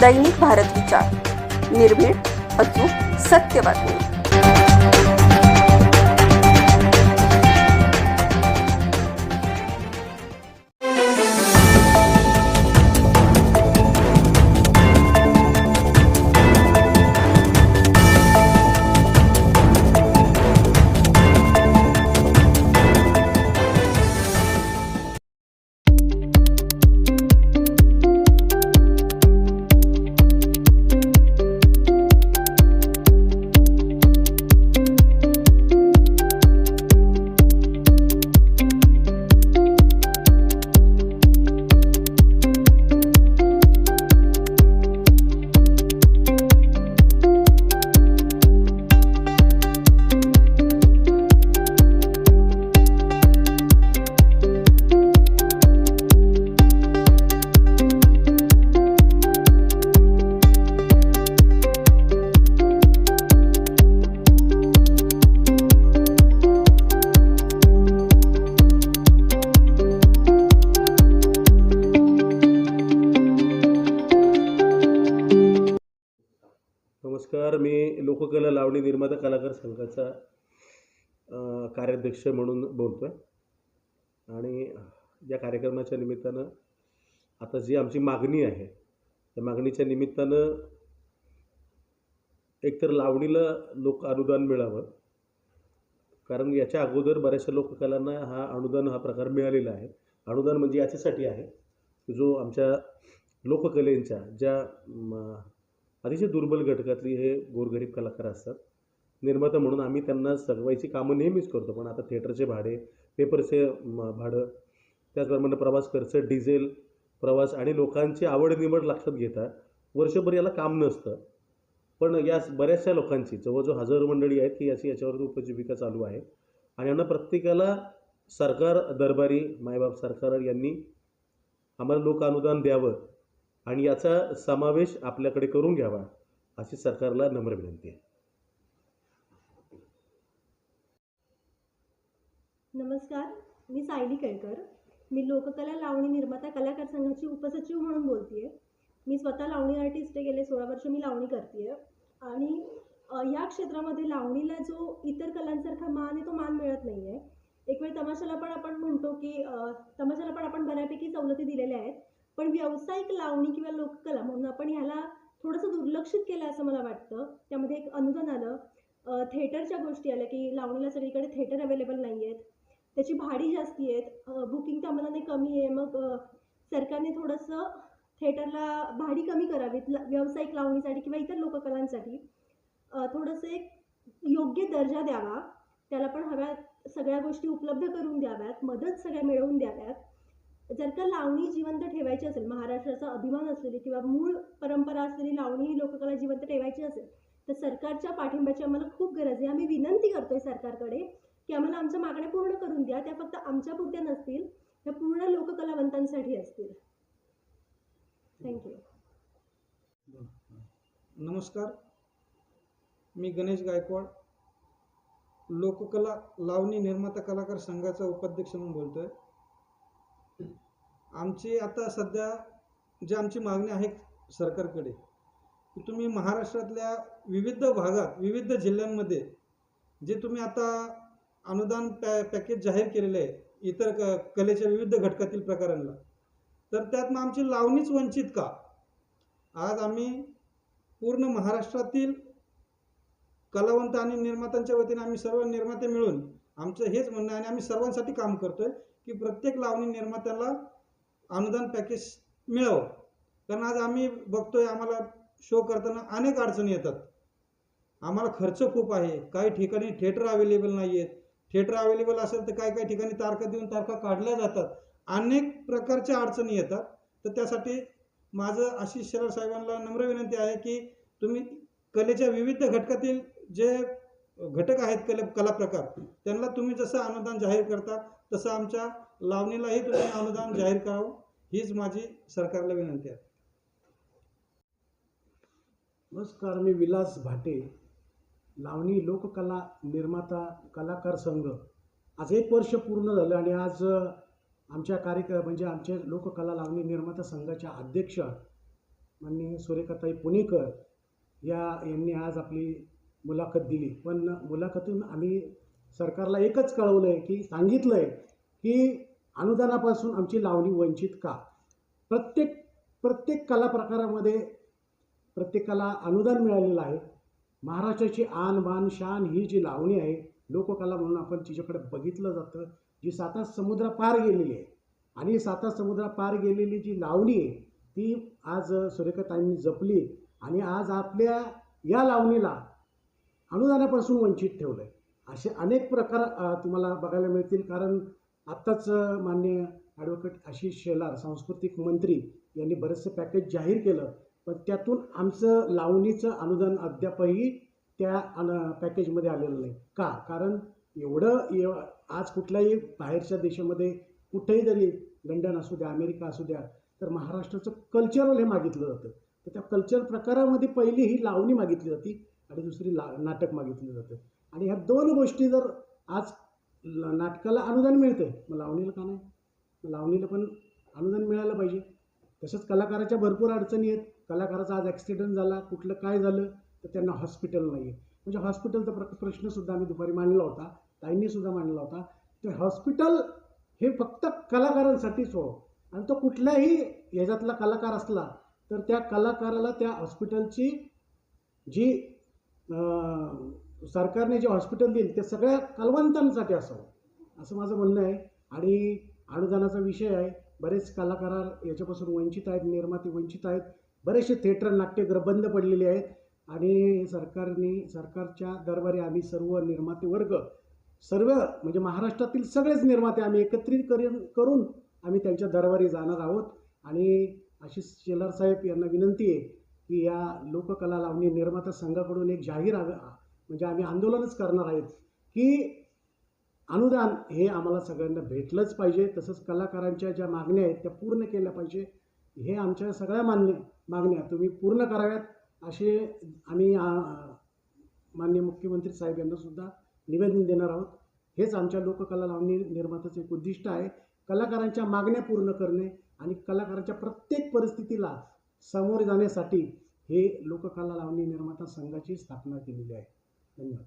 दैनिक भारत विचार, निर्भीड, अचूक, सत्य बातमी। नमस्कार, मी लोककला लावणी निर्माता कलाकार संघाचा कार्याध्यक्ष म्हणून बोलतोय आणि या कार्यक्रमाच्या निमित्तानं आता जी आमची मागणी आहे त्या मागणीच्या निमित्तानं एकतर लावणीला लोक अनुदान मिळावं, कारण याच्या अगोदर बऱ्याचशा लोककलांना अनुदान हा प्रकार मिळालेला आहे। अनुदान म्हणजे याच्यासाठी आहे की जो आमच्या लोककलेंच्या ज्या अतिशय दुर्बल घटकातली हे गोरगरीब कलाकार असतात, निर्माता म्हणून आम्ही त्यांना सगवायची कामं नेहमीच करतो, पण आता थिएटरचे भाडे, पेपरचे भाडं, त्याचप्रमाणे प्रवास खर्च, डिझेल प्रवास आणि लोकांची आवड निवड लक्षात घेता वर्षभर याला काम नसतं। पण या बऱ्याचशा लोकांची जवळजवळ हजारो मंडळी आहेत की याच्यावर उपजीविका चालू आहे आणि यांना प्रत्येकाला सरकार दरबारी मायबाप सरकार यांनी आम्हाला लोक अनुदान द्यावं आणि याचा समावेश आपल्याकडे करून घ्यावा अशी सरकारला नम्र विनंती आहे। नमस्कार, मी सायली केळकर। मी लोककला लावणी निर्माता कलाकार संघाची उपसचिव म्हणून बोलतेय। मी स्वतः लावणी आर्टिस्ट आहे, गेले 16 वर्ष मी लावणी करतेय आणि या क्षेत्रामध्ये लावणीला जो इतर कलांसारखा मान आहे तो मान मिळत नाही आहे। एक वेळ तमाशाला पण आपण म्हणतो की तमाशाला पण आपण बऱ्यापैकी सवलती दिलेल्या आहेत, पण व्यावसायिक लावणी किंवा लोककला म्हणून आपण ह्याला थोडंसं दुर्लक्षित केलं असं मला वाटतं। त्यामध्ये एक अनुदान आलं, थिएटरच्या गोष्टी आल्या की लावणीला सगळीकडे थिएटर अवेलेबल नाही आहेत, त्याची भाडी जास्ती आहेत, बुकिंग त्या मनाने कमी आहे। मग सरकारने थोडंसं थिएटरला भाडी कमी करावीत व्यावसायिक लावणीसाठी किंवा इतर लोककलांसाठी, थोडंसं एक योग्य दर्जा द्यावा, त्याला पण हव्या सगळ्या गोष्टी उपलब्ध करून द्याव्यात, मदत सगळ्या मिळवून द्याव्यात। जर का लावणी जिवंत ठेवायची असेल, महाराष्ट्राचा अभिमान असलेली किंवा मूळ परंपरा असलेली लावणी लोककला जिवंत ठेवायची असेल तर सरकारच्या पाठिंब्याची आम्हाला खूप गरज आहे। आम्ही विनंती करतोय सरकारकडे की आम्हाला आमच्या मागण्या पूर्ण करून द्या, त्या फक्त आमच्या पुरत्या नसतील, त्या पूर्ण लोककलावंतांसाठी असतील। थँक्यू। नमस्कार, मी गणेश गायकवाड, लोककला लावणी निर्माता कलाकार संघाचा उपाध्यक्ष म्हणून बोलतोय। आमची आता सध्या जी आमची मागणी आहे सरकारकडे की तुम्ही महाराष्ट्रातल्या विविध भागात, विविध जिल्ह्यांमध्ये जे तुम्ही आता अनुदान पॅकेज जाहीर केलेले आहे इतर कलेच्या विविध घटकातील प्रकारांना, तर त्यात मग आमची लावणीच वंचित का? आज आम्ही पूर्ण महाराष्ट्रातील कलावंत आणि निर्मात्यांच्या वतीने आम्ही सर्व निर्माते मिळून आमचं हेच म्हणणं आहे आणि आम्ही सर्वांसाठी काम करतोय की प्रत्येक लावणी निर्मात्याला अनुदान पॅकेज मिळावं। कारण आज आम्ही बघतोय आम्हाला शो करताना अनेक अडचणी येतात, आम्हाला खर्च खूप आहे, काही ठिकाणी थिएटर अवेलेबल नाही आहेत, थिएटर अवेलेबल असेल तर काही ठिकाणी तारखा देऊन तारखा काढल्या जातात, अनेक प्रकारच्या अडचणी येतात। तर त्यासाठी माझं आशिष शेलार साहेबांना नम्र विनंती आहे की तुम्ही कलेच्या विविध घटकातील जे घटक आहेत कला प्रकार, त्यांना तुम्ही जसं अनुदान जाहीर करता तसं आमच्या लावणीलाही तुम्ही अनुदान जाहीर करावं, हीच माझी सरकारला विनंती आहे. नमस्कार, मी विलास भाटे, लावणी लोककला निर्माता कलाकार संघ. आज 1 वर्ष पूर्ण झालं आणि आज आमच्या म्हणजे आमच्या लोककला लावणी निर्माता संघाच्या अध्यक्ष माननीय सुरेखाताई पुणेकर यांनी आज आपली मुलाखत दिली. पण मुलाखतीतून आम्ही सरकारला एकच कळवलं आहे की सांगितलं आहे की अनुदानापासून आमची लावणी वंचित का. प्रत्येक कला प्रकारामध्ये प्रत्येकाला अनुदान मिळालेलं आहे. महाराष्ट्राची आन बान शान ही जी लावणी आहे, लोककला म्हणून आपण तिच्याकडे बघितलं जातं, जी 7 समुद्र पार गेलेली आहे. आणि 7 समुद्र पार गेलेली जी लावणी आहे ती आज सुरेखाताईंनी जपली आणि आज आपल्या या लावणीला अनुदानापासून वंचित ठेवलं आहे. असे अनेक प्रकार तुम्हाला बघायला मिळतील. कारण आत्ताच माननीय ॲडव्होकेट आशिष शेलार सांस्कृतिक मंत्री यांनी बरेचसे पॅकेज जाहीर केलं, पण त्यातून आमचं लावणीचं अनुदान अद्यापही त्या पॅकेजमध्ये आलेलं नाही. का? कारण आज कुठल्याही बाहेरच्या देशामध्ये कुठेही जरी लंडन असू द्या, अमेरिका असू द्या, तर महाराष्ट्राचं कल्चरल हे मागितलं जातं. तर त्या कल्चर प्रकारामध्ये पहिली ही लावणी मागितली जाते आणि दुसरी नाटक मागितलं जातं. आणि ह्या 2 गोष्टी जर आज नाटकाला अनुदान मिळतं, मग लावणीला का नाही? लावणीला पण अनुदान मिळालं पाहिजे. तसंच कलाकाराच्या भरपूर अडचणी आहेत. कलाकाराचा आज ॲक्सिडेंट झाला, कुठलं काय झालं तर त्यांना हॉस्पिटल नाही आहे. म्हणजे हॉस्पिटलचा प्रश्नसुद्धा आम्ही दुपारी मांडला होता, ताईंनीसुद्धा मांडला होता. तर हॉस्पिटल हे फक्त कलाकारांसाठीच हो, आणि तो कुठल्याही ह्याच्यातला कलाकार असला तर त्या कलाकाराला त्या हॉस्पिटलची जी सरकारने जे हॉस्पिटल देईल ते सगळ्या कलावंतांसाठी असावं असं माझं म्हणणं आहे. आणि अनुदानाचा विषय आहे. बरेच कलाकार याच्यापासून वंचित आहेत, निर्माते वंचित आहेत. बरेचसे थिएटर नाट्यगृह बंद पडलेले आहेत आणि सरकारच्या दरबारी आम्ही सर्व निर्माते वर्ग म्हणजे महाराष्ट्रातील सगळेच निर्माते आम्ही एकत्रित करून आम्ही त्यांच्या दरबारी जाणार आहोत. आणि आशिष शेलार साहेब यांना विनंती आहे की या लोककला लावणी निर्माता संघाकडून एक जाहीर म्हणजे आम्ही आंदोलनच करणार आहेत की अनुदान हे आम्हाला सगळ्यांना भेटलंच पाहिजे. तसंच कलाकारांच्या ज्या मागण्या आहेत त्या पूर्ण केल्या पाहिजे. हे आमच्या सगळ्या मागण्या तुम्ही पूर्ण कराव्यात असे आम्ही माननीय मुख्यमंत्री साहेब यांनासुद्धा निवेदन देणार आहोत. हेच आमच्या लोककला लावणी निर्मात्याचं एक उद्दिष्ट आहे, कलाकारांच्या मागण्या पूर्ण करणे आणि कलाकारांच्या प्रत्येक परिस्थितीला सामोरे जाण्यासाठी हे लोककला लावणी निर्माता संघाची स्थापना केलेली आहे. धन्यवाद.